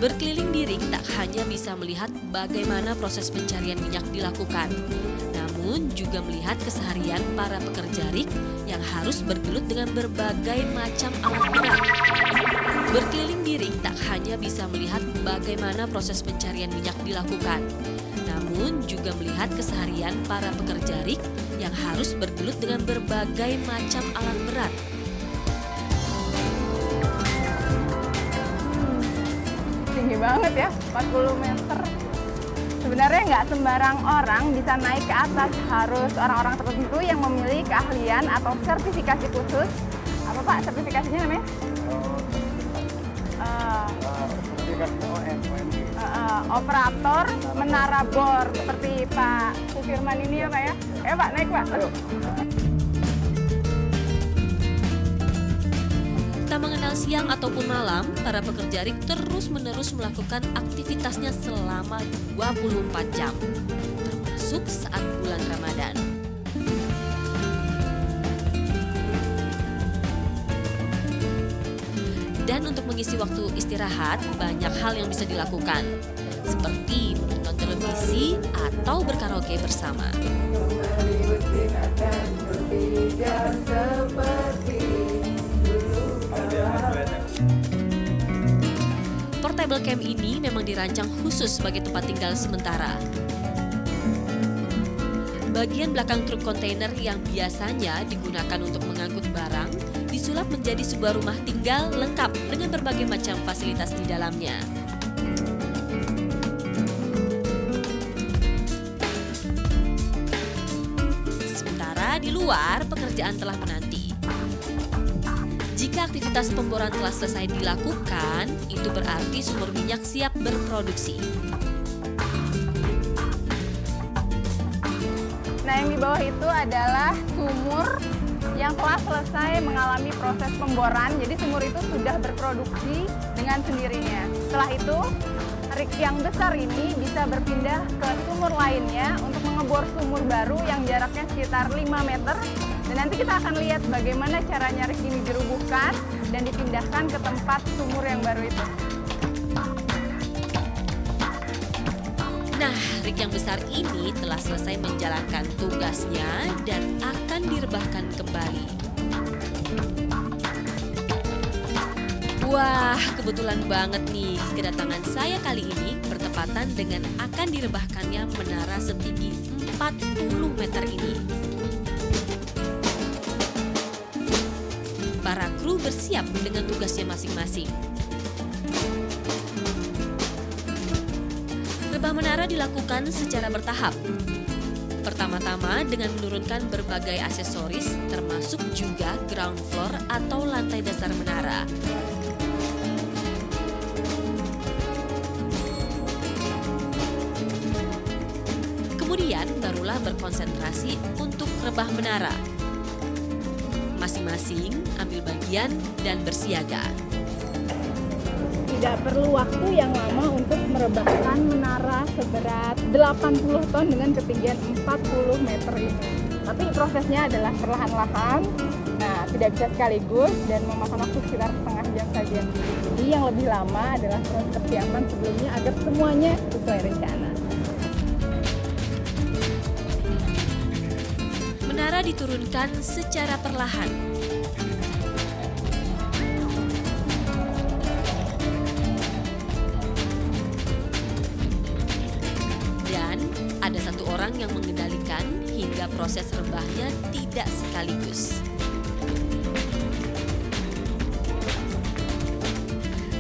Berkeliling di ring tak hanya bisa melihat bagaimana proses pencarian minyak dilakukan, namun juga melihat keseharian para pekerja rig yang harus bergelut dengan berbagai macam alat berat. Berkeliling di ring tak hanya bisa melihat bagaimana proses pencarian minyak dilakukan, namun juga melihat keseharian para pekerja rig yang harus bergelut dengan berbagai macam alat berat. Tinggi banget ya, 40 meter. Sebenarnya nggak sembarang orang bisa naik ke atas, harus orang-orang tertentu yang memiliki keahlian atau sertifikasi khusus. Apa Pak sertifikasinya namanya? Operator menara bor, seperti Pak Sufirman ini ya Pak ya? Pak, naik Pak. Aduh. Tak mengenal siang ataupun malam, para pekerja rig terus-menerus melakukan aktivitasnya selama 24 jam, termasuk saat bulan Ramadan. Dan untuk mengisi waktu istirahat, banyak hal yang bisa dilakukan, seperti menonton televisi atau berkaraoke bersama. Portable camp ini memang dirancang khusus sebagai tempat tinggal sementara. Bagian belakang truk kontainer yang biasanya digunakan untuk mengangkut barang disulap menjadi sebuah rumah tinggal lengkap dengan berbagai macam fasilitas di dalamnya. Sementara di luar, pekerjaan telah menanti. Jika aktivitas pemboran telah selesai dilakukan, itu berarti sumur minyak siap berproduksi. Nah, yang di bawah itu adalah sumur yang telah selesai mengalami proses pemboran. Jadi sumur itu sudah berproduksi dengan sendirinya. Setelah itu, rig yang besar ini bisa berpindah ke sumur lainnya untuk mengebor sumur baru yang jaraknya sekitar 5 meter. Dan nanti kita akan lihat bagaimana caranya rig ini dirubuhkan dan dipindahkan ke tempat sumur yang baru itu. Nah, rig yang besar ini telah selesai menjalankan tugasnya dan akan direbahkan kembali. Wah, kebetulan banget nih, kedatangan saya kali ini bertepatan dengan akan direbahkannya menara setinggi 40 meter ini. Para kru bersiap dengan tugasnya masing-masing. Rebah menara dilakukan secara bertahap. Pertama-tama dengan menurunkan berbagai aksesoris, termasuk juga ground floor atau lantai dasar menara. Kemudian barulah berkonsentrasi untuk rebah menara. Masing-masing ambil bagian dan bersiaga. Tidak perlu waktu yang lama untuk merebahkan menara seberat 80 ton dengan ketinggian 40 meter ini. Tapi prosesnya adalah perlahan-lahan, nah tidak bisa sekaligus dan memakan waktu sekitar setengah jam saja. Jadi yang lebih lama adalah proses persiapan sebelumnya agar semuanya sesuai rencana. Menara diturunkan secara perlahan. Dan ada satu orang yang mengendalikan hingga proses rebahnya tidak sekaligus.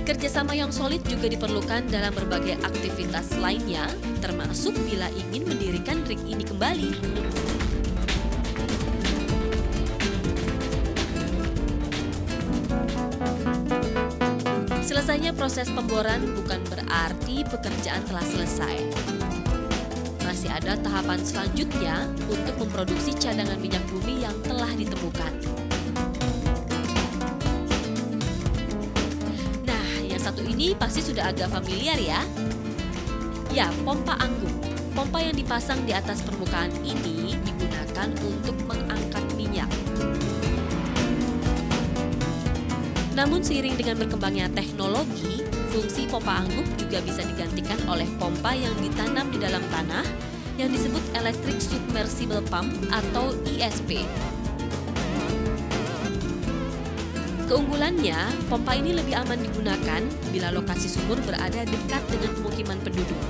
Kerjasama yang solid juga diperlukan dalam berbagai aktivitas lainnya, termasuk bila ingin mendirikan rig ini kembali. Selesainya proses pemboran bukan berarti pekerjaan telah selesai. Masih ada tahapan selanjutnya untuk memproduksi cadangan minyak bumi yang telah ditemukan. Nah, yang satu ini pasti sudah agak familiar ya. Ya, pompa anggung. Pompa yang dipasang di atas permukaan ini digunakan untuk mengangkat minyak. Namun seiring dengan berkembangnya teknologi, fungsi pompa anggup juga bisa digantikan oleh pompa yang ditanam di dalam tanah yang disebut Electric Submersible Pump atau ESP. Keunggulannya, pompa ini lebih aman digunakan bila lokasi sumur berada dekat dengan pemukiman penduduk.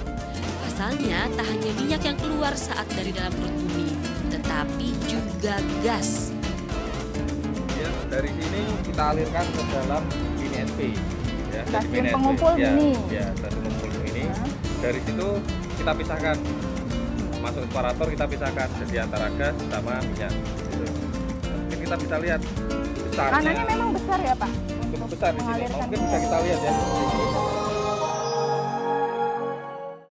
Pasalnya, tak hanya minyak yang keluar saat dari dalam perut bumi, tetapi juga gas. Ya, dari sini kita alirkan ke dalam mini SP. Ya, Stasiun pengumpul mini. Ya, stasiun pengumpul mini. Dari situ kita pisahkan, masuk separator kita pisahkan jadi antara gas sama minyak. Gitu. Mungkin kita bisa lihat besarnya. Kanannya memang besar ya Pak? Cukup besar di sini. mengalirkan Mungkin minyak. bisa kita lihat ya.